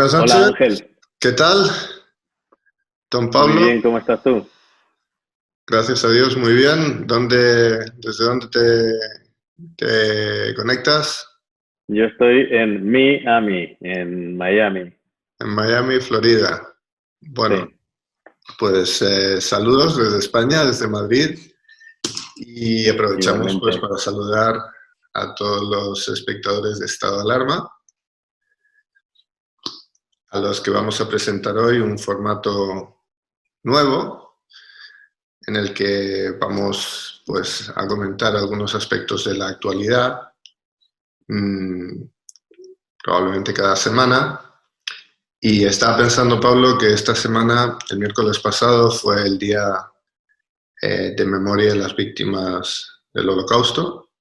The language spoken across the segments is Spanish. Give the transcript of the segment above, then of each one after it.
Buenas Hola noches, Ángel, ¿qué tal? Don muy Pablo, bien, ¿cómo estás tú? gracias a Dios, muy bien. ¿Desde dónde te conectas? Yo estoy en Miami, en Miami. En Miami, Florida. Bueno, Sí, pues saludos desde España, desde Madrid, y aprovechamos pues igualmente. para saludar a todos los espectadores de Estado de Alarma, a los que vamos a presentar hoy un formato nuevo en el que vamos pues a comentar algunos aspectos de la actualidad, mm, probablemente cada semana. Y estaba pensando, Pablo, que esta semana, el miércoles pasado, fue el día de memoria de las víctimas del Holocausto,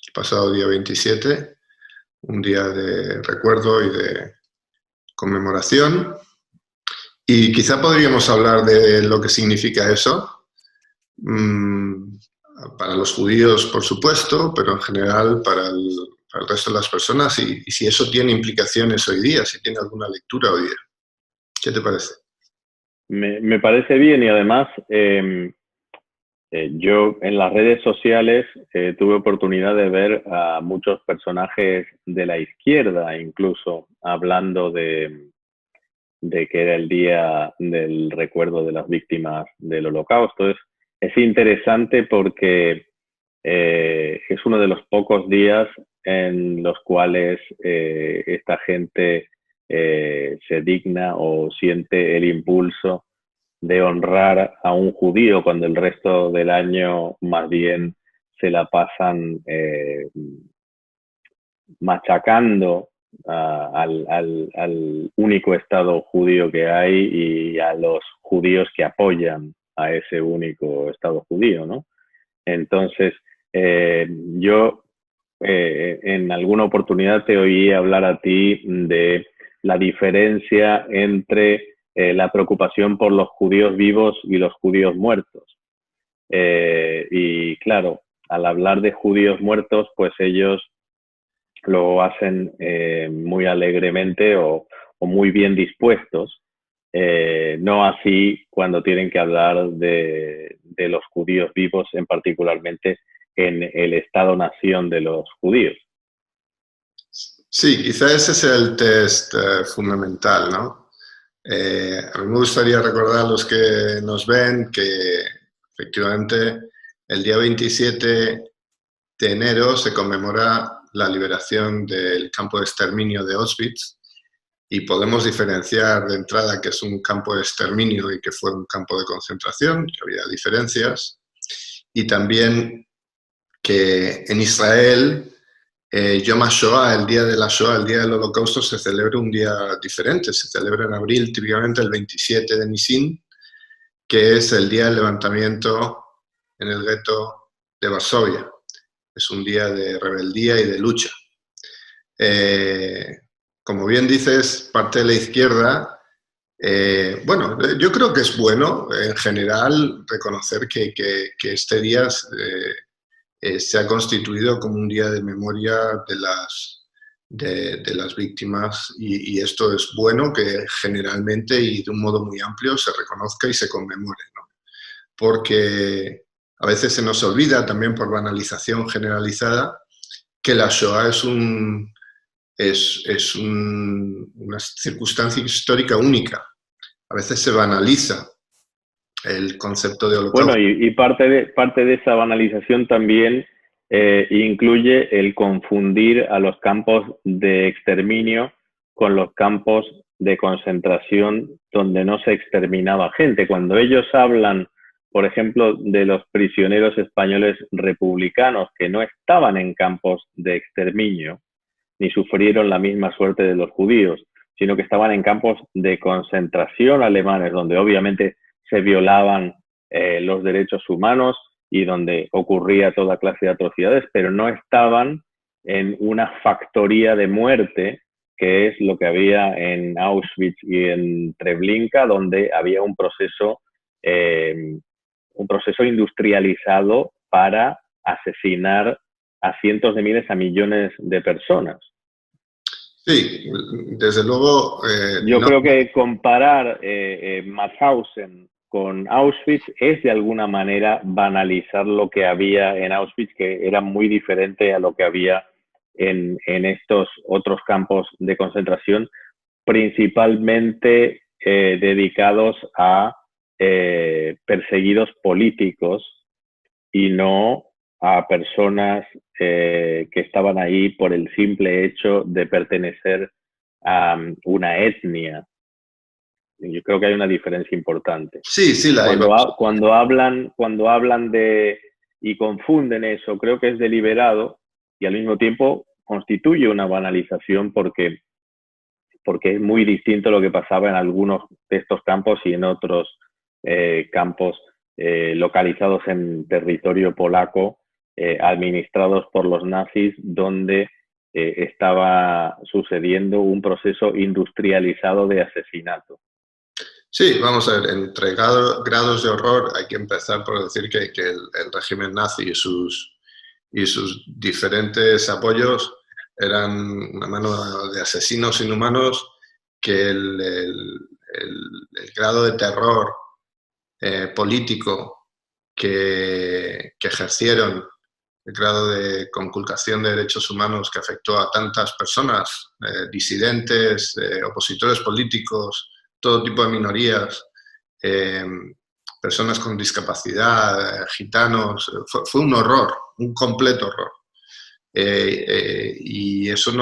el pasado día 27, un día de recuerdo y de conmemoración. Y quizá podríamos hablar de lo que significa eso, mmm, para los judíos, por supuesto, pero en general para el resto de las personas, y si eso tiene implicaciones hoy día, si tiene alguna lectura hoy día. ¿Qué te parece? Me parece bien y además yo en las redes sociales tuve oportunidad de ver a muchos personajes de la izquierda incluso hablando de que era el día del recuerdo de las víctimas del Holocausto. Es interesante porque es uno de los pocos días en los cuales esta gente se digna o siente el impulso de honrar a un judío cuando el resto del año más bien se la pasan machacando al único Estado judío que hay y a los judíos que apoyan a ese único Estado judío, ¿no? Entonces, yo en alguna oportunidad te oí hablar a ti de la diferencia entre la preocupación por los judíos vivos y los judíos muertos. Y claro, al hablar de judíos muertos, pues ellos lo hacen muy alegremente o muy bien dispuestos, no así cuando tienen que hablar de los judíos vivos, en particularmente en el Estado-nación de los judíos. Sí, quizá ese es el test fundamental, ¿no? A mí me gustaría recordar a los que nos ven que efectivamente el día 27 de enero se conmemora la liberación del campo de exterminio de Auschwitz, y podemos diferenciar de entrada que es un campo de exterminio y que fue un campo de concentración, que había diferencias, y también que en Israel Yom HaShoah, el día de la Shoah, el día del Holocausto, se celebra un día diferente. Se celebra en abril, típicamente el 27 de Nisan, que es el día del levantamiento en el gueto de Varsovia. Es un día de rebeldía y de lucha. Eh, Como bien dices, parte de la izquierda, bueno, yo creo que es bueno en general reconocer que este día se ha constituido como un día de memoria de las víctimas, y esto es bueno que generalmente y de un modo muy amplio se reconozca y se conmemore, ¿no? Porque a veces se nos olvida, también por banalización generalizada, que la Shoah una circunstancia histórica única. A veces se banaliza el concepto de Bueno, holocausto. y parte de esa banalización también incluye el confundir a los campos de exterminio con los campos de concentración donde no se exterminaba gente. Cuando ellos hablan, por ejemplo, de los prisioneros españoles republicanos que no estaban en campos de exterminio, ni sufrieron la misma suerte de los judíos, sino que estaban en campos de concentración alemanes, donde obviamente se violaban los derechos humanos y donde ocurría toda clase de atrocidades, pero no estaban en una factoría de muerte, que es lo que había en Auschwitz y en Treblinka, donde había un proceso industrializado para asesinar a cientos de miles, a millones de personas. Sí, desde luego, Yo no, creo que comparar Mauthausen con Auschwitz es de alguna manera banalizar lo que había en Auschwitz, que era muy diferente a lo que había en estos otros campos de concentración, principalmente dedicados a perseguidos políticos y no a personas que estaban ahí por el simple hecho de pertenecer a una etnia. Yo creo que hay una diferencia importante. sí, sí la hay, vamos. Cuando hablan de y confunden eso, creo que es deliberado y al mismo tiempo constituye una banalización porque es muy distinto lo que pasaba en algunos de estos campos y en otros campos localizados en territorio polaco, administrados por los nazis, donde estaba sucediendo un proceso industrializado de asesinato. Sí, vamos a ver, entre grados de horror hay que empezar por decir que el régimen nazi y sus diferentes apoyos eran una mano de asesinos inhumanos que el grado de terror político que ejercieron, el grado de conculcación de derechos humanos que afectó a tantas personas, disidentes, opositores políticos, todo tipo de minorías, eh, personas con discapacidad, gitanos, fue un horror, un completo horror. Y eso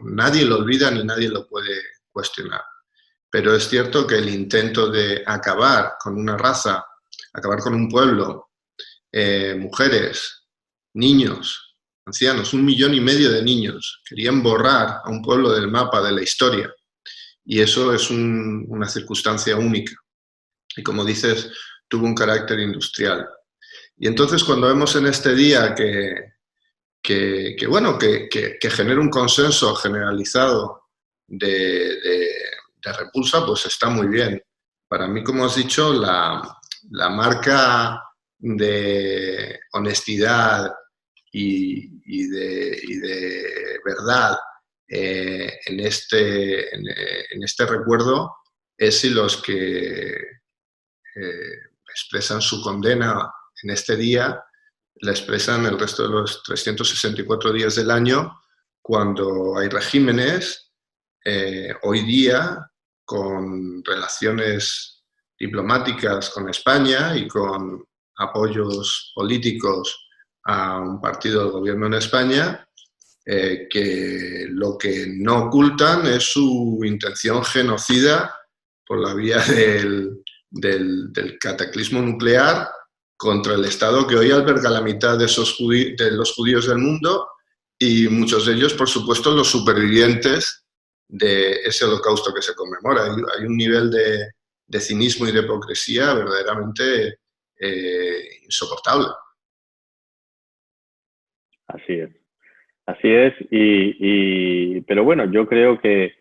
nadie lo olvida ni nadie lo puede cuestionar. Pero es cierto que el intento de acabar con una raza, acabar con un pueblo, mujeres, niños, ancianos, 1,5 millones de niños, querían borrar a un pueblo del mapa de la historia. Y eso es una circunstancia única. Y como dices, tuvo un carácter industrial. Y entonces cuando vemos en este día que genera un consenso generalizado de repulsa, pues está muy bien. Para mí, como has dicho, la marca de honestidad y de verdad en este recuerdo es si los que expresan su condena en este día la expresan el resto de los 364 días del año, cuando hay regímenes hoy día con relaciones diplomáticas con España y con apoyos políticos a un partido del gobierno en España, que lo que no ocultan es su intención genocida por la vía del cataclismo nuclear contra el Estado que hoy alberga la mitad de los judíos del mundo y muchos de ellos, por supuesto, los supervivientes de ese holocausto que se conmemora. Hay un nivel de cinismo y de hipocresía verdaderamente insoportable. Así es. Así es, pero bueno, yo creo que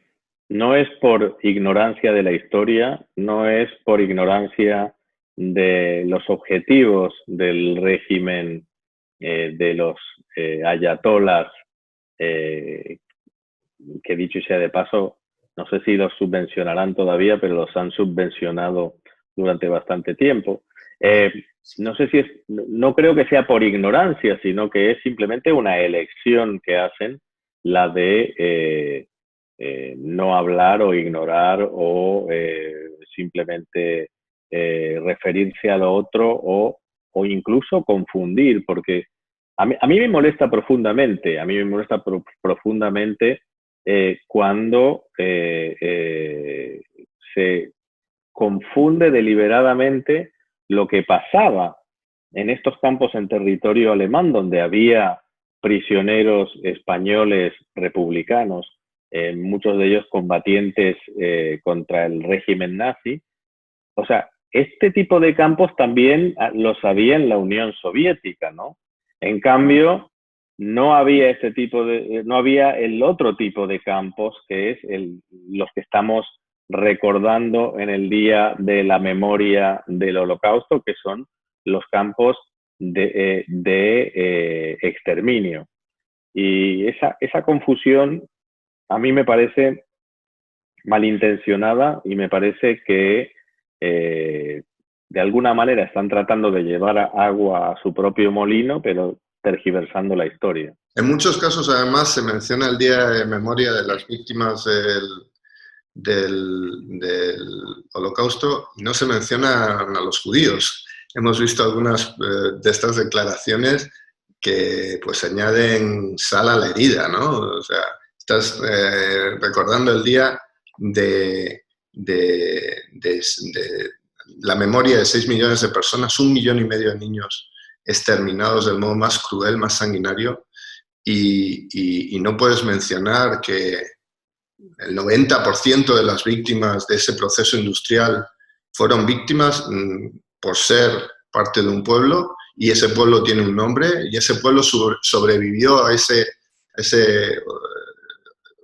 no es por ignorancia de la historia, no es por ignorancia de los objetivos del régimen de los ayatolas, que dicho sea de paso, no sé si los subvencionarán todavía, pero los han subvencionado durante bastante tiempo. No sé si no creo que sea por ignorancia, sino que es simplemente una elección que hacen, la de no hablar o ignorar o simplemente referirse a lo otro o incluso confundir, porque a mí me molesta profundamente, cuando se confunde deliberadamente lo que pasaba en estos campos en territorio alemán, donde había prisioneros españoles republicanos, muchos de ellos combatientes contra el régimen nazi. O sea, este tipo de campos también los había en la Unión Soviética, ¿no? En cambio, no había no había el otro tipo de campos, que es los que estamos recordando en el Día de la Memoria del Holocausto, que son los campos de exterminio. Y esa confusión a mí me parece malintencionada y me parece que de alguna manera están tratando de llevar agua a su propio molino, pero tergiversando la historia. En muchos casos, además, se menciona el Día de Memoria de las Víctimas del Holocausto y no se mencionan a los judíos. Hemos visto algunas de estas declaraciones que pues añaden sal a la herida, ¿no? O sea, estás recordando el día de la memoria de 6 millones de personas, 1,5 millones de niños exterminados del modo más cruel, más sanguinario, y no puedes mencionar que el 90% de las víctimas de ese proceso industrial fueron víctimas por ser parte de un pueblo, y ese pueblo tiene un nombre, y ese pueblo sobrevivió a ese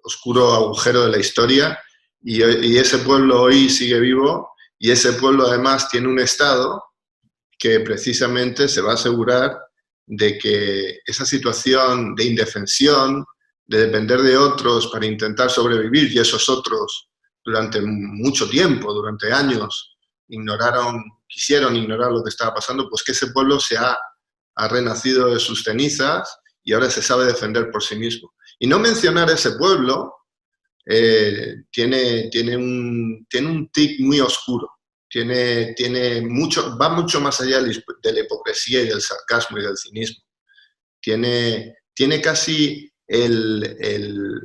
oscuro agujero de la historia, y ese pueblo hoy sigue vivo, y ese pueblo además tiene un Estado que precisamente se va a asegurar de que esa situación de indefensión, de depender de otros para intentar sobrevivir, y esos otros durante mucho tiempo, durante años, quisieron ignorar lo que estaba pasando, pues que ese pueblo ha renacido de sus cenizas y ahora se sabe defender por sí mismo. Y no mencionar ese pueblo tiene un tic muy oscuro. Va mucho más allá de la hipocresía y del sarcasmo y del cinismo. Tiene casi el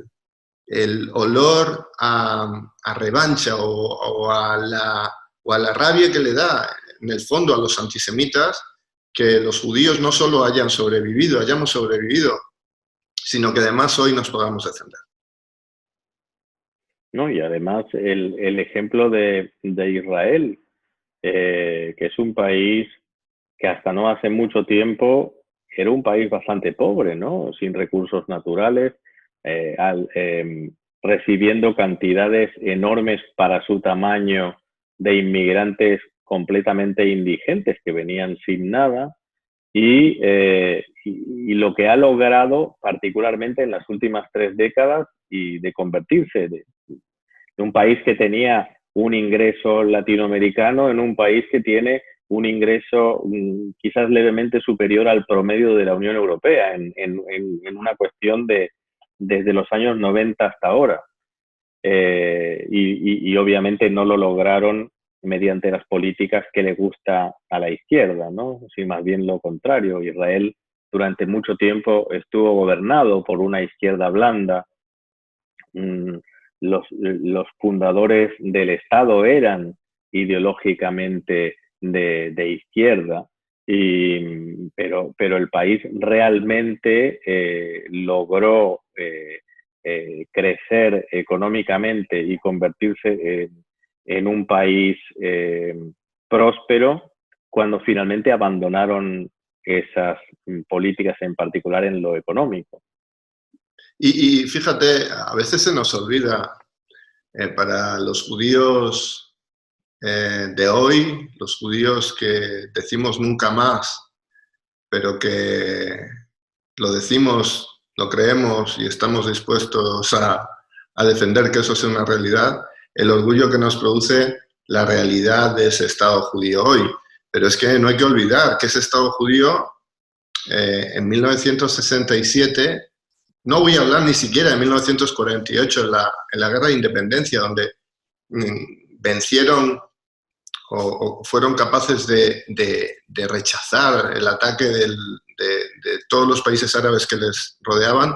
olor a revancha o a la rabia que le da, en el fondo, a los antisemitas, que los judíos no solo hayamos sobrevivido, sino que además hoy nos podamos defender. No, y además el ejemplo de Israel, que es un país que hasta no hace mucho tiempo era un país bastante pobre, ¿no? Sin recursos naturales, recibiendo cantidades enormes para su tamaño de inmigrantes completamente indigentes que venían sin nada, y lo que ha logrado particularmente en las últimas 3 décadas y de convertirse de un país que tenía un ingreso latinoamericano en un país que tiene un ingreso quizás levemente superior al promedio de la Unión Europea en una cuestión desde los años 90 hasta ahora. Y obviamente no lo lograron mediante las políticas que le gusta a la izquierda, ¿no? Sí, más bien lo contrario. Israel durante mucho tiempo estuvo gobernado por una izquierda blanda. Los fundadores del Estado eran ideológicamente de izquierda, pero el país realmente logró crecer económicamente y convertirse en un país próspero cuando finalmente abandonaron esas políticas, en particular en lo económico. Y fíjate, a veces se nos olvida, para los judíos de hoy, los judíos que decimos nunca más, pero que lo decimos, lo creemos y estamos dispuestos a defender que eso sea una realidad, el orgullo que nos produce la realidad de ese Estado judío hoy. Pero es que no hay que olvidar que ese Estado judío en 1967, no voy a hablar ni siquiera de 1948, en la Guerra de Independencia, donde vencieron o fueron capaces de rechazar el ataque de todos los países árabes que les rodeaban,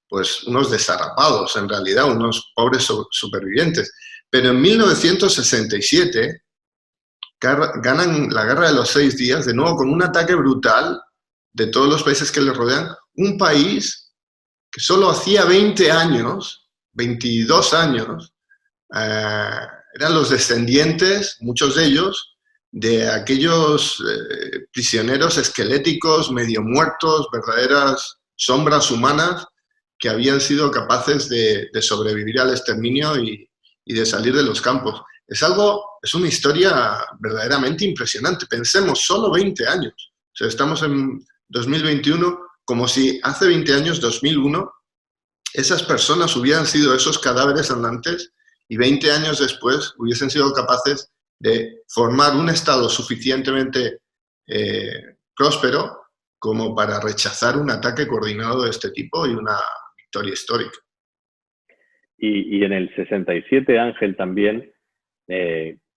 pues unos desarrapados, en realidad, unos pobres supervivientes. Pero en 1967 ganan la Guerra de los 6 días, de nuevo con un ataque brutal de todos los países que les rodean, un país que solo hacía 20 años, 22 años, eran los descendientes, muchos de ellos, de aquellos prisioneros esqueléticos, medio muertos, verdaderas sombras humanas que habían sido capaces de sobrevivir al exterminio y de salir de los campos. Es una historia verdaderamente impresionante. Pensemos, solo 20 años. O sea, estamos en 2021, como si hace 20 años, 2001, esas personas hubieran sido esos cadáveres andantes y 20 años después hubiesen sido capaces de formar un Estado suficientemente próspero como para rechazar un ataque coordinado de este tipo y una victoria histórica. Y en el 67, Ángel, también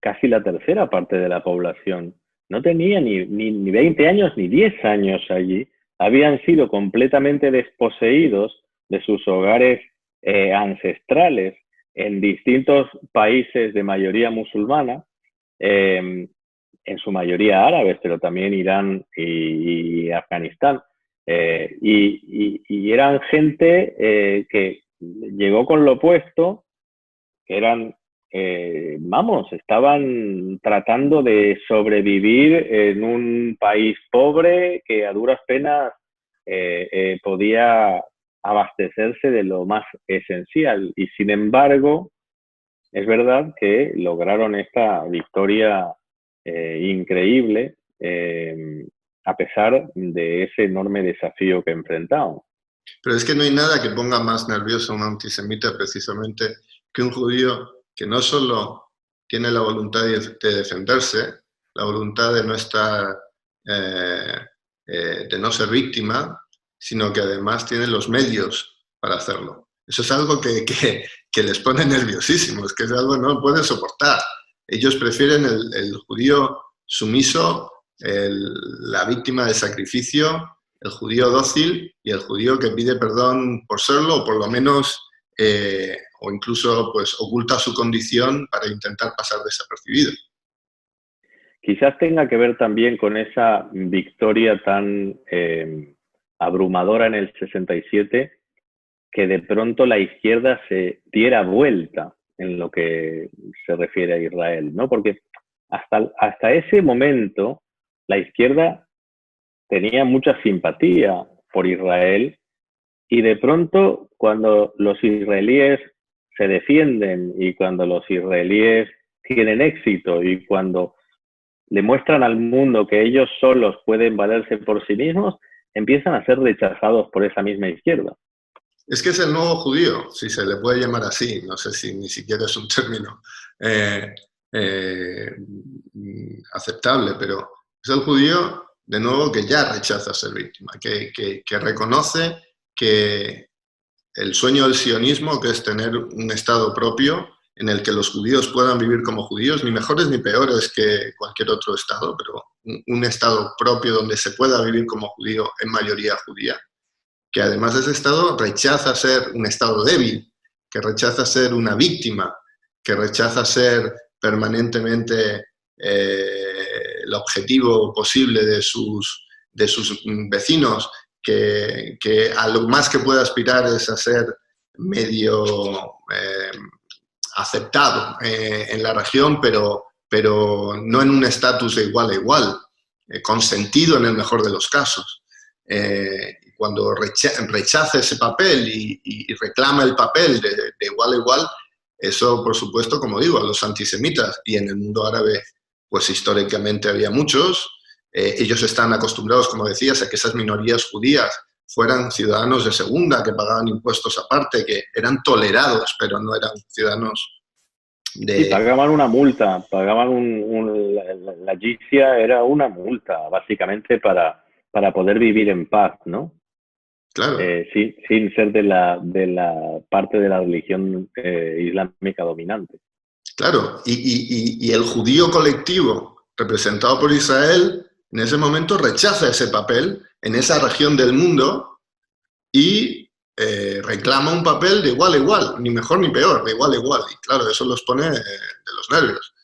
casi la tercera parte de la población no tenía ni 20 años ni 10 años allí. Habían sido completamente desposeídos de sus hogares ancestrales en distintos países de mayoría musulmana, en su mayoría árabes, pero también Irán y Afganistán. Y eran gente que llegó con lo opuesto, que eran, estaban tratando de sobrevivir en un país pobre que a duras penas podía abastecerse de lo más esencial. Y sin embargo, es verdad que lograron esta victoria increíble a pesar de ese enorme desafío que enfrentaban. Pero es que no hay nada que ponga más nervioso a un antisemita precisamente que un judío que no solo tiene la voluntad de defenderse, la voluntad de no estar, de no ser víctima, sino que además tiene los medios para hacerlo. Eso es algo que les pone nerviosísimos, que es algo que no pueden soportar. Ellos prefieren el judío sumiso, la víctima de sacrificio, el judío dócil y el judío que pide perdón por serlo, o por lo menos, o incluso pues oculta su condición para intentar pasar desapercibido. Quizás tenga que ver también con esa victoria tan abrumadora en el 67, que de pronto la izquierda se diera vuelta en lo que se refiere a Israel, ¿no? Porque hasta ese momento la izquierda tenía mucha simpatía por Israel y de pronto cuando los israelíes se defienden y cuando los israelíes tienen éxito y cuando demuestran al mundo que ellos solos pueden valerse por sí mismos, empiezan a ser rechazados por esa misma izquierda. Es que es el nuevo judío, si se le puede llamar así, no sé si ni siquiera es un término aceptable, pero es el judío, de nuevo, que ya rechaza ser víctima, que reconoce que el sueño del sionismo, que es tener un Estado propio en el que los judíos puedan vivir como judíos, ni mejores ni peores que cualquier otro Estado, pero un Estado propio donde se pueda vivir como judío en mayoría judía, que además ese Estado rechaza ser un Estado débil, que rechaza ser una víctima, que rechaza ser permanentemente el objetivo posible de sus vecinos, que a lo más que puede aspirar es a ser medio aceptado en la región, pero no en un estatus de igual a igual, consentido en el mejor de los casos. Cuando rechaza ese papel y reclama el papel de igual a igual, eso, por supuesto, como digo, a los antisemitas, y en el mundo árabe, pues históricamente había muchos, ellos están acostumbrados, como decías, a que esas minorías judías fueran ciudadanos de segunda, que pagaban impuestos aparte, que eran tolerados, pero no eran ciudadanos de... Y pagaban una multa, pagaban la jizya era una multa, básicamente para poder vivir en paz, ¿no? Claro. Sin ser de la parte de la religión islámica dominante. Claro, y el judío colectivo representado por Israel en ese momento rechaza ese papel en esa región del mundo y reclama un papel de igual a igual, ni mejor ni peor, de igual a igual. Y claro, eso los pone de los nervios.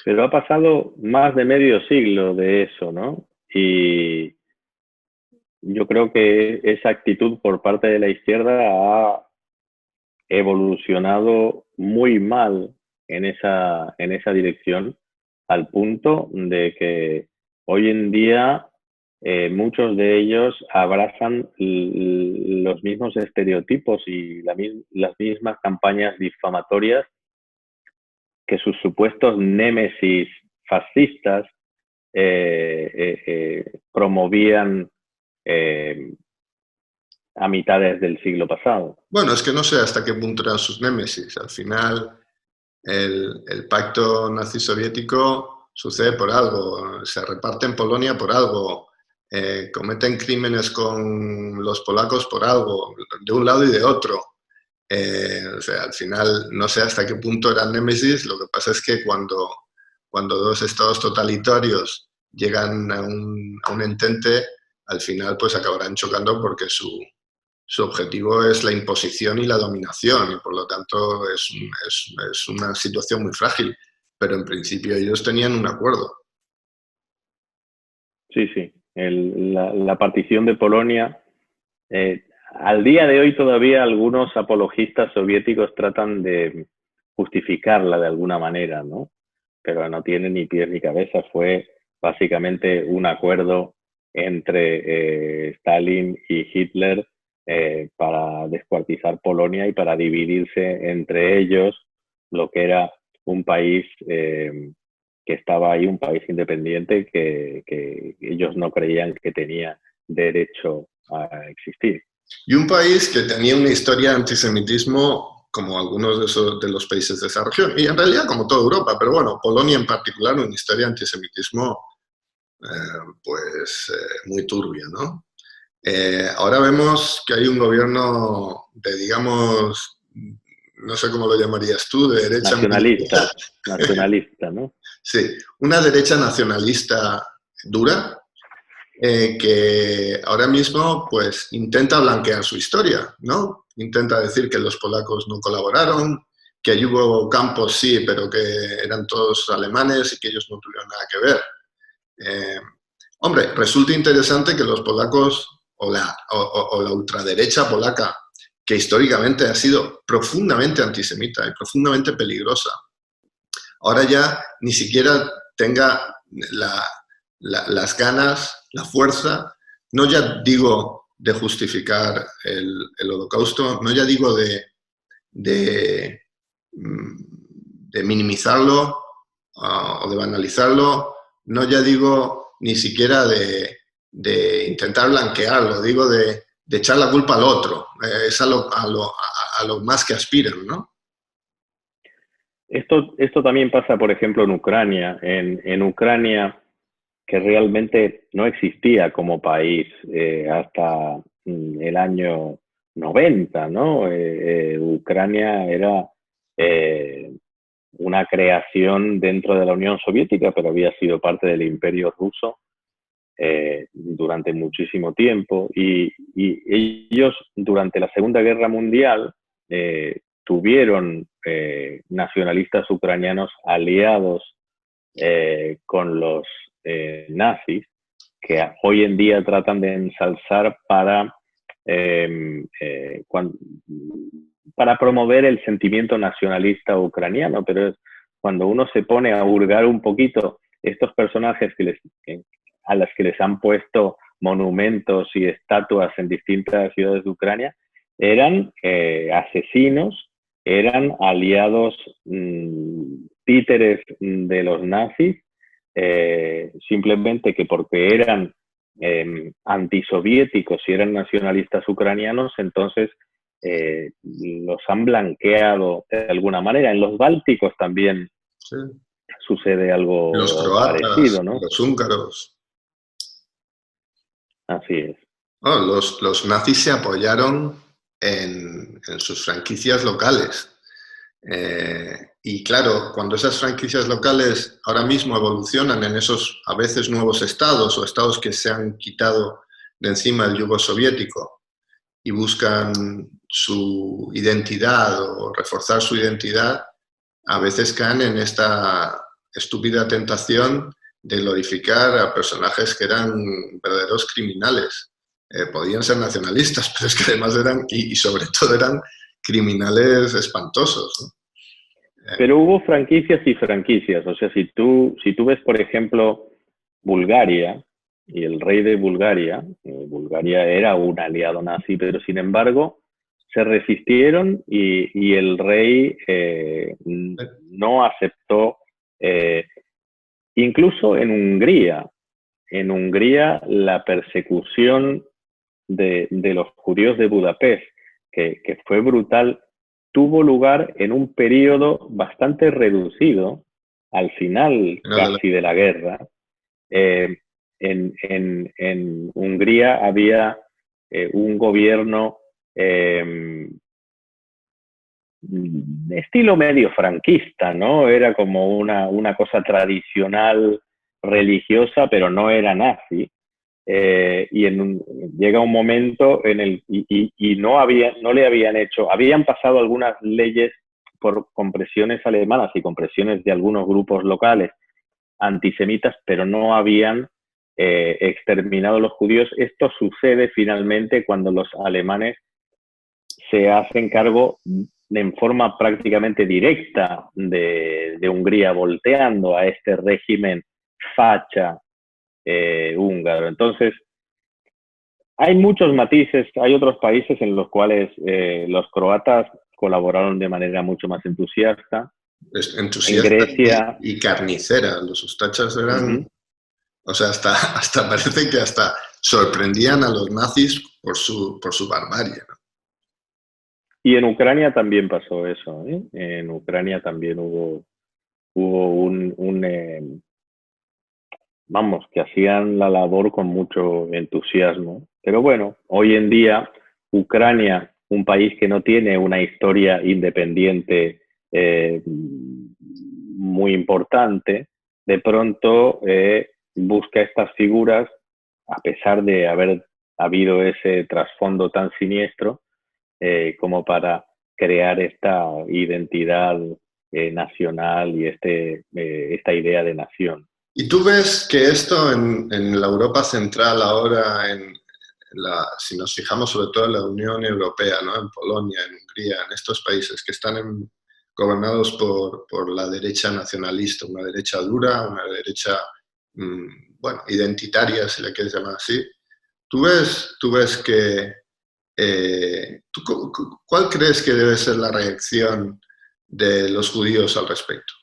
Pero ha pasado más de medio siglo de eso, ¿no? Y yo creo que esa actitud por parte de la izquierda ha evolucionado muy mal en esa dirección, al punto de que hoy en día muchos de ellos abrazan los mismos estereotipos y las mismas campañas difamatorias que sus supuestos némesis fascistas promovían a mitades del siglo pasado. Bueno, es que no sé hasta qué punto eran sus némesis. Al final, el pacto nazi-soviético sucede por algo, se reparte en Polonia por algo, cometen crímenes con los polacos por algo, de un lado y de otro. O sea, al final no sé hasta qué punto eran némesis, lo que pasa es que cuando dos estados totalitarios llegan a un entente, al final pues acabarán chocando porque su objetivo es la imposición y la dominación, y por lo tanto es una situación muy frágil, pero en principio ellos tenían un acuerdo. Sí, sí. La partición de Polonia, al día de hoy todavía algunos apologistas soviéticos tratan de justificarla de alguna manera, ¿no? Pero no tiene ni pies ni cabeza. Fue básicamente un acuerdo entre Stalin y Hitler para descuartizar Polonia y para dividirse entre ellos lo que era un país que estaba ahí, un país independiente que ellos no creían que tenía derecho a existir. Y un país que tenía una historia de antisemitismo como algunos de los países de esa región, y en realidad como toda Europa, pero bueno, Polonia en particular, una historia de antisemitismo muy turbia, ¿no? Ahora vemos que hay un gobierno de, digamos, no sé cómo lo llamarías tú, de derecha... Nacionalista, ¿no? Sí, una derecha nacionalista dura, que ahora mismo pues intenta blanquear su historia, ¿no? Intenta decir que los polacos no colaboraron, que allí hubo campos sí, pero que eran todos alemanes y que ellos no tuvieron nada que ver. Hombre, resulta interesante que los polacos o la ultraderecha polaca, que históricamente ha sido profundamente antisemita y profundamente peligrosa, ahora ya ni siquiera tenga las ganas, la fuerza, no ya digo de justificar el holocausto, no ya digo de minimizarlo o de banalizarlo, no ya digo ni siquiera de intentar blanquearlo, digo de echar la culpa al otro, es a lo más que aspiran, ¿no? Esto también pasa, por ejemplo, en Ucrania. En Ucrania, que realmente no existía como país hasta el año 90, ¿no? Ucrania era una creación dentro de la Unión Soviética, pero había sido parte del Imperio Ruso durante muchísimo tiempo. Y ellos, durante la Segunda Guerra Mundial, tuvieron nacionalistas ucranianos aliados con los nazis, que hoy en día tratan de ensalzar para promover el sentimiento nacionalista ucraniano, pero es cuando uno se pone a hurgar un poquito estos personajes a los que les han puesto monumentos y estatuas en distintas ciudades de Ucrania, eran asesinos, eran aliados títeres de los nazis, simplemente que porque eran antisoviéticos y eran nacionalistas ucranianos, entonces los han blanqueado de alguna manera. En los bálticos también Sí. sucede algo Los croatas, parecido, ¿no? los húngaros. Así es. Oh, los nazis se apoyaron en sus franquicias locales. Y claro, cuando esas franquicias locales ahora mismo evolucionan en esos a veces nuevos estados o estados que se han quitado de encima el yugo soviético y buscan su identidad o reforzar su identidad, a veces caen en esta estúpida tentación de glorificar a personajes que eran verdaderos criminales. Podían ser nacionalistas, pero es que además eran, y sobre todo eran criminales espantosos, ¿no? Pero hubo franquicias y franquicias. O sea, si tú ves, por ejemplo, Bulgaria y el rey de Bulgaria, Bulgaria era un aliado nazi, pero sin embargo se resistieron y el rey no aceptó, incluso en Hungría la persecución de los judíos de Budapest, que fue brutal, tuvo lugar en un periodo bastante reducido, al final casi de la guerra. En Hungría había un gobierno estilo medio franquista, ¿no? Era como una cosa tradicional religiosa, pero no era nazi. Llega un momento en el y no le habían hecho, habían pasado algunas leyes con presiones alemanas y con presiones de algunos grupos locales antisemitas, pero no habían exterminado a los judíos. Esto sucede finalmente cuando los alemanes se hacen cargo en forma prácticamente directa de Hungría, volteando a este régimen facha húngaro. Entonces, hay muchos matices, hay otros países en los cuales los croatas colaboraron de manera mucho más entusiasta. Entusiasta en Grecia, y carnicera. Los ustachas eran... O sea, hasta parece que hasta sorprendían a los nazis por su barbarie, ¿no? Y en Ucrania también pasó eso, ¿eh? En Ucrania también hubo vamos, que hacían la labor con mucho entusiasmo. Pero bueno, hoy en día Ucrania, un país que no tiene una historia independiente muy importante, de pronto busca estas figuras, a pesar de haber habido ese trasfondo tan siniestro, como para crear esta identidad nacional y esta idea de nación. ¿Y tú ves que esto en la Europa Central ahora, si nos fijamos sobre todo en la Unión Europea, ¿no? En Polonia, en Hungría, en estos países que están gobernados por la derecha nacionalista, una derecha dura, una derecha, bueno, identitaria, si la quieres llamar así, ¿tú ves que... ¿cuál crees que debe ser la reacción de los judíos al respecto?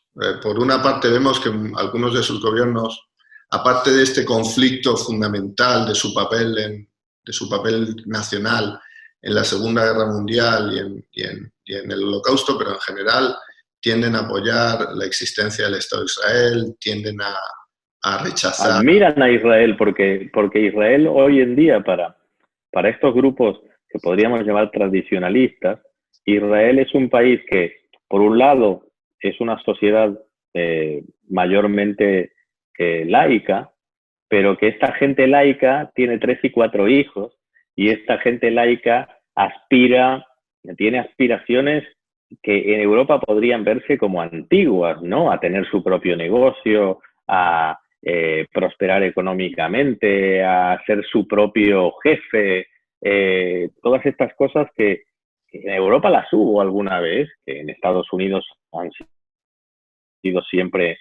Por una parte vemos que algunos de sus gobiernos, aparte de este conflicto fundamental de su papel nacional en la Segunda Guerra Mundial y en el Holocausto, pero en general tienden a apoyar la existencia del Estado de Israel, tienden a rechazar... Admiran a Israel porque Israel hoy en día para estos grupos que podríamos llamar tradicionalistas, Israel es un país que, por un lado, es una sociedad mayormente laica, pero que esta gente laica tiene 3 y 4 hijos, y esta gente laica tiene aspiraciones que en Europa podrían verse como antiguas, ¿no? A tener su propio negocio, a prosperar económicamente, a ser su propio jefe, todas estas cosas que en Europa las hubo alguna vez, que en Estados Unidos han sido siempre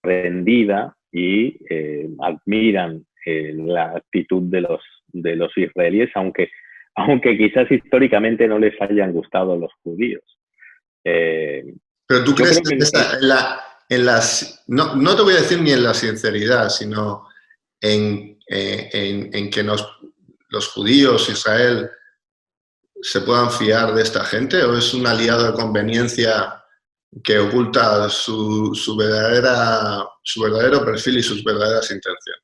rendida y admiran la actitud de los israelíes, aunque quizás históricamente no les hayan gustado los judíos. Pero tú crees que no te voy a decir ni en la sinceridad, sino en que los judíos, Israel, se puedan fiar de esta gente, o es un aliado de conveniencia que oculta su verdadero perfil y sus verdaderas intenciones?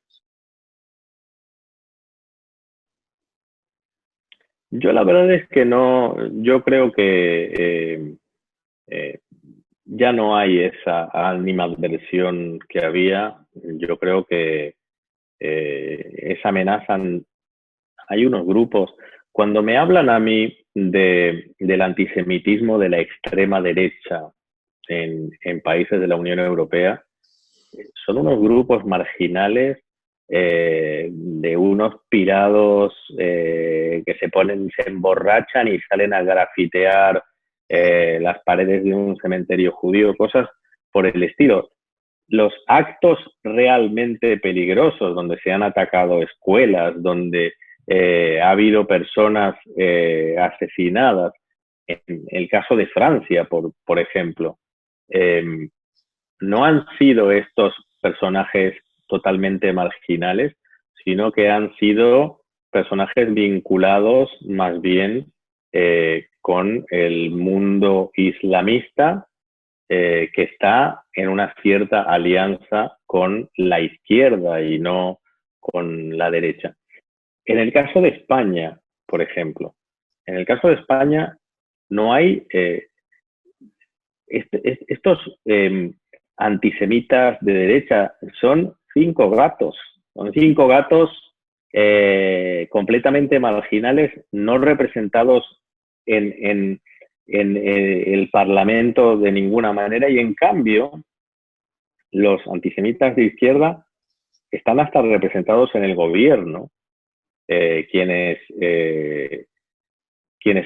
Yo la verdad es que no, yo creo que ya no hay esa animadversión que había. Yo creo que esa amenaza, hay unos grupos, cuando me hablan a mí del antisemitismo de la extrema derecha en países de la Unión Europea, son unos grupos marginales de unos pirados que se emborrachan y salen a grafitear las paredes de un cementerio judío, cosas por el estilo. Los actos realmente peligrosos, donde se han atacado escuelas, donde ha habido personas asesinadas, en el caso de Francia, por ejemplo, no han sido estos personajes totalmente marginales, sino que han sido personajes vinculados más bien con el mundo islamista, que está en una cierta alianza con la izquierda y no con la derecha. En el caso de España, por ejemplo, en el caso de España no hay estos antisemitas de derecha, son 5 gatos, son 5 gatos completamente marginales, no representados en el Parlamento de ninguna manera, y en cambio los antisemitas de izquierda están hasta representados en el gobierno, quienes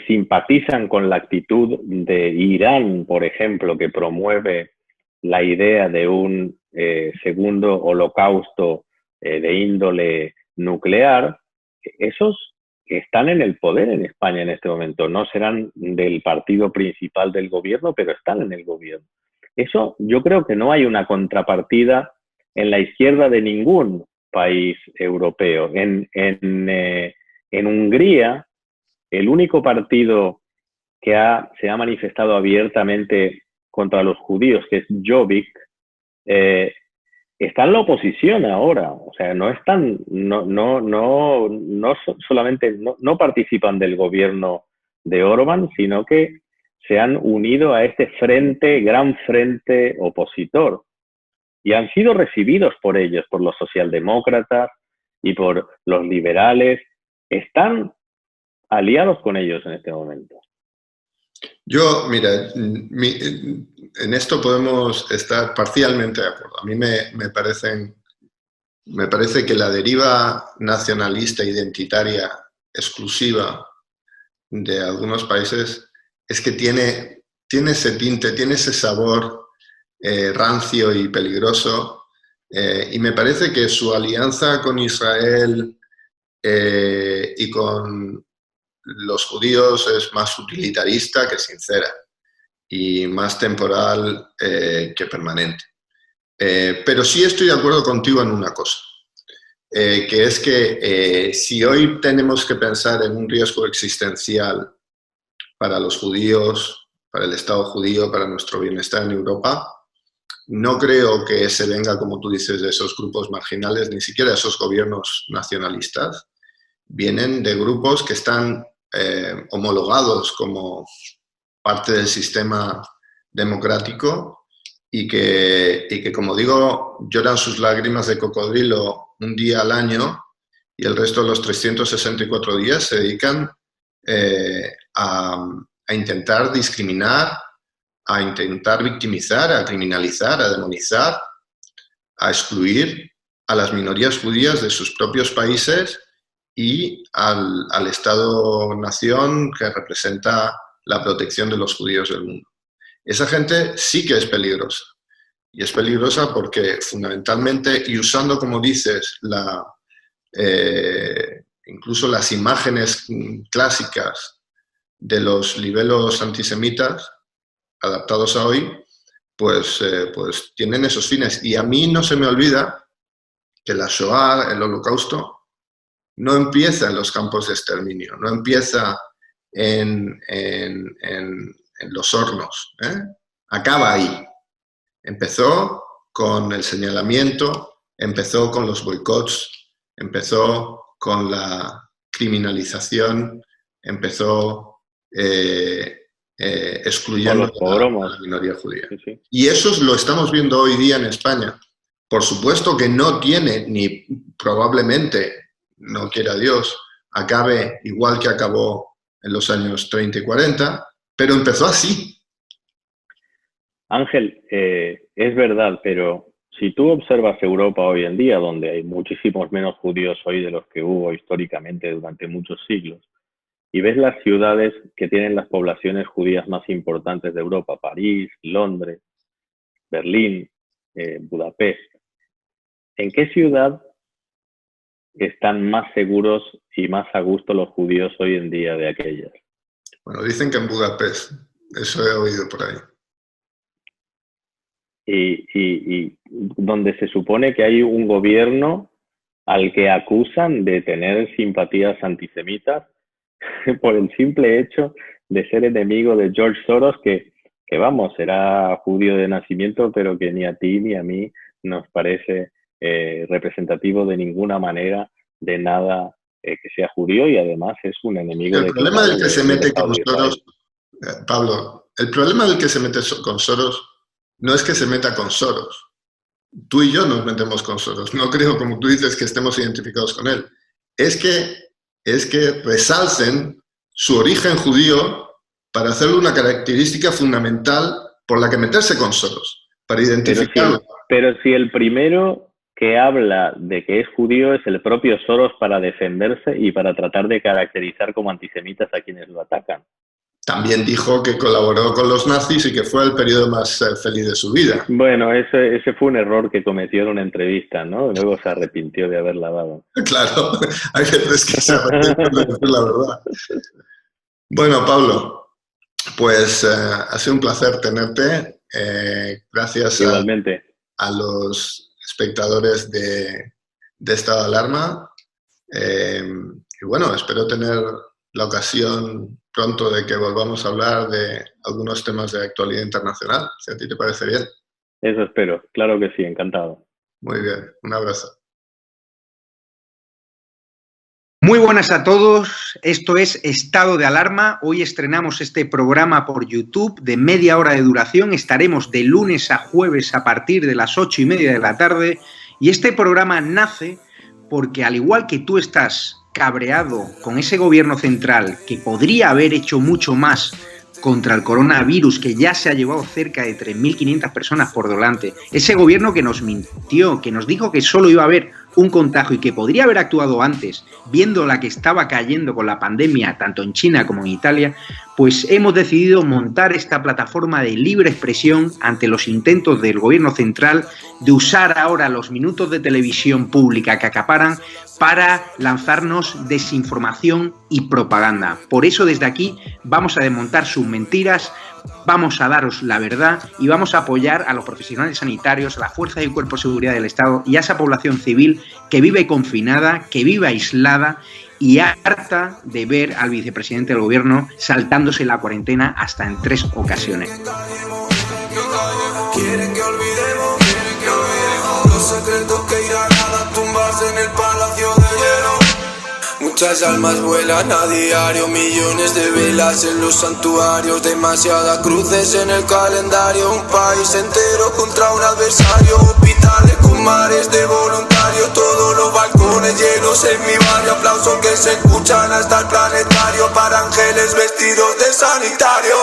simpatizan con la actitud de Irán, por ejemplo, que promueve la idea de un segundo holocausto de índole nuclear, esos están en el poder en España en este momento. No serán del partido principal del gobierno, pero están en el gobierno. Eso yo creo que no hay una contrapartida en la izquierda de ningún país europeo. En Hungría, el único partido que se ha manifestado abiertamente contra los judíos, que es Jobbik, está en la oposición ahora. O sea, no están, solamente no participan del gobierno de Orbán, sino que se han unido a este gran frente opositor, y han sido recibidos por ellos, por los socialdemócratas y por los liberales. Están aliados con ellos en este momento. Yo, mira, en esto podemos estar parcialmente de acuerdo. A mí me parece que la deriva nacionalista identitaria exclusiva de algunos países es que tiene ese tinte, tiene ese sabor rancio y peligroso, y me parece que su alianza con Israel y con los judíos es más utilitarista que sincera y más temporal que permanente. Pero sí estoy de acuerdo contigo en una cosa, que es que si hoy tenemos que pensar en un riesgo existencial para los judíos, para el Estado judío, para nuestro bienestar en Europa, no creo que se venga, como tú dices, de esos grupos marginales, ni siquiera de esos gobiernos nacionalistas. Vienen de grupos que están homologados como parte del sistema democrático y que, como digo, lloran sus lágrimas de cocodrilo un día al año, y el resto de los 364 días se dedican a intentar discriminar, a intentar victimizar, a criminalizar, a demonizar, a excluir a las minorías judías de sus propios países y al Estado-nación que representa la protección de los judíos del mundo. Esa gente sí que es peligrosa. Y es peligrosa porque fundamentalmente, y usando, como dices, incluso las imágenes clásicas de los libelos antisemitas, adaptados a hoy, pues tienen esos fines. Y a mí no se me olvida que la Shoah, el Holocausto, no empieza en los campos de exterminio, no empieza en los hornos, acaba ahí. Empezó con el señalamiento, empezó con los boicots, empezó con la criminalización, empezó excluyendo a la minoría judía. Sí, sí. Y eso lo estamos viendo hoy día en España. Por supuesto que no tiene, ni probablemente, no quiera Dios, acabe igual que acabó en los años 30 y 40, pero empezó así. Ángel, es verdad, pero si tú observas Europa hoy en día, donde hay muchísimos menos judíos hoy de los que hubo históricamente durante muchos siglos, y ves las ciudades que tienen las poblaciones judías más importantes de Europa, París, Londres, Berlín, Budapest, ¿en qué ciudad están más seguros y más a gusto los judíos hoy en día de aquellas? Bueno, dicen que en Budapest, eso he oído por ahí. y donde se supone que hay un gobierno al que acusan de tener simpatías antisemitas por el simple hecho de ser enemigo de George Soros, que vamos, era judío de nacimiento, pero que ni a ti ni a mí nos parece representativo de ninguna manera de nada que sea judío, y además es un enemigo El problema del que se mete con Soros, Pablo, el problema del que se mete con Soros no es que se meta con Soros. Tú y yo nos metemos con Soros. No creo, como tú dices, que estemos identificados con él. Es que resalcen su origen judío para hacerle una característica fundamental por la que meterse con Soros, para identificarlo. Pero si el primero que habla de que es judío es el propio Soros para defenderse y para tratar de caracterizar como antisemitas a quienes lo atacan. También dijo que colaboró con los nazis y que fue el periodo más feliz de su vida. Bueno, ese fue un error que cometió en una entrevista, ¿no? Luego se arrepintió de haberla dado. Claro, hay veces que se arrepienten de decir la verdad. Bueno, Pablo, pues ha sido un placer tenerte. Gracias a los espectadores de Estado de Alarma. Y bueno, espero tener la ocasión pronto de que volvamos a hablar de algunos temas de actualidad internacional, si a ti te parece bien. Eso espero, claro que sí, encantado. Muy bien, un abrazo. Muy buenas a todos, esto es Estado de Alarma. Hoy estrenamos este programa por YouTube de media hora de duración. Estaremos de lunes a jueves a partir de las 8:30 de la tarde. Y este programa nace porque, al igual que tú estás cabreado con ese gobierno central que podría haber hecho mucho más contra el coronavirus, que ya se ha llevado cerca de 3.500 personas por delante, ese gobierno que nos mintió, que nos dijo que solo iba a haber un contagio y que podría haber actuado antes, viendo la que estaba cayendo con la pandemia tanto en China como en Italia, pues hemos decidido montar esta plataforma de libre expresión ante los intentos del gobierno central de usar ahora los minutos de televisión pública que acaparan para lanzarnos desinformación y propaganda. Por eso desde aquí vamos a desmontar sus mentiras, vamos a daros la verdad y vamos a apoyar a los profesionales sanitarios, a las fuerzas y cuerpos de seguridad del Estado y a esa población civil que vive confinada, que vive aislada y harta de ver al vicepresidente del gobierno saltándose la cuarentena hasta en 3 ocasiones. Quieren que olvidemos los secretos que irán a tumbarse en el palacio de hielo. Muchas almas vuelan a diario, millones de velas en los santuarios, demasiadas cruces en el calendario, un país entero contra un adversario, hospitales con mares de voluntarios, todos los balcones llenos en mi barrio, aplausos que se escuchan hasta el planetario, para ángeles vestidos de sanitarios.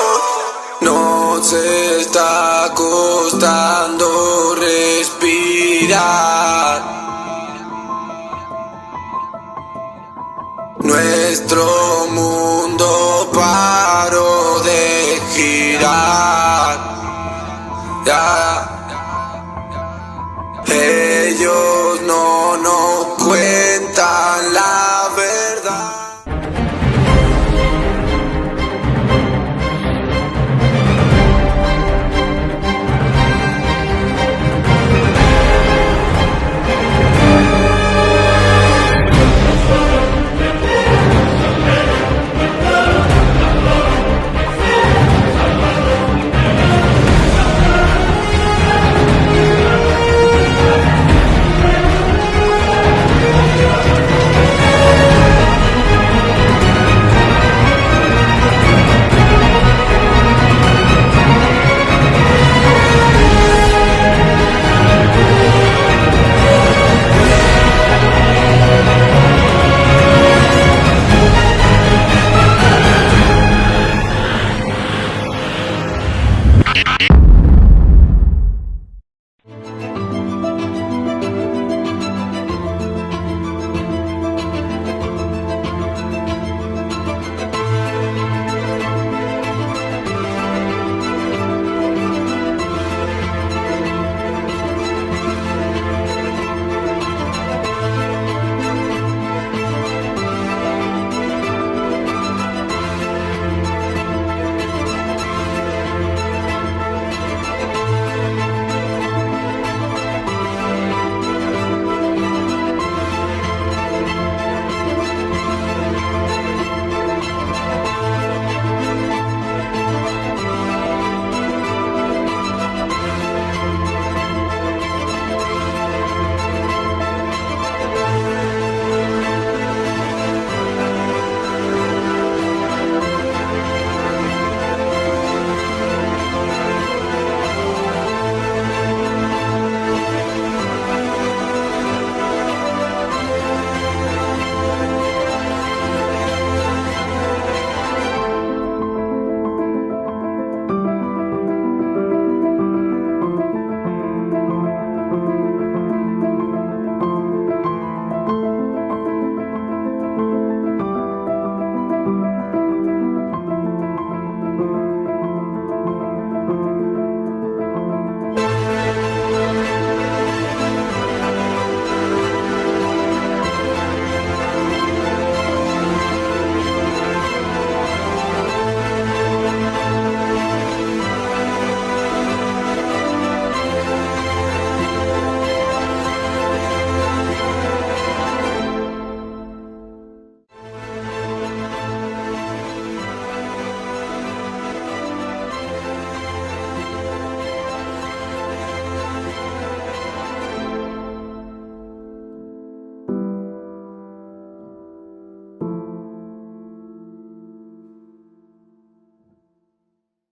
Nos está costando respirar. Nuestro mundo paró de girar. Ya. Ellos no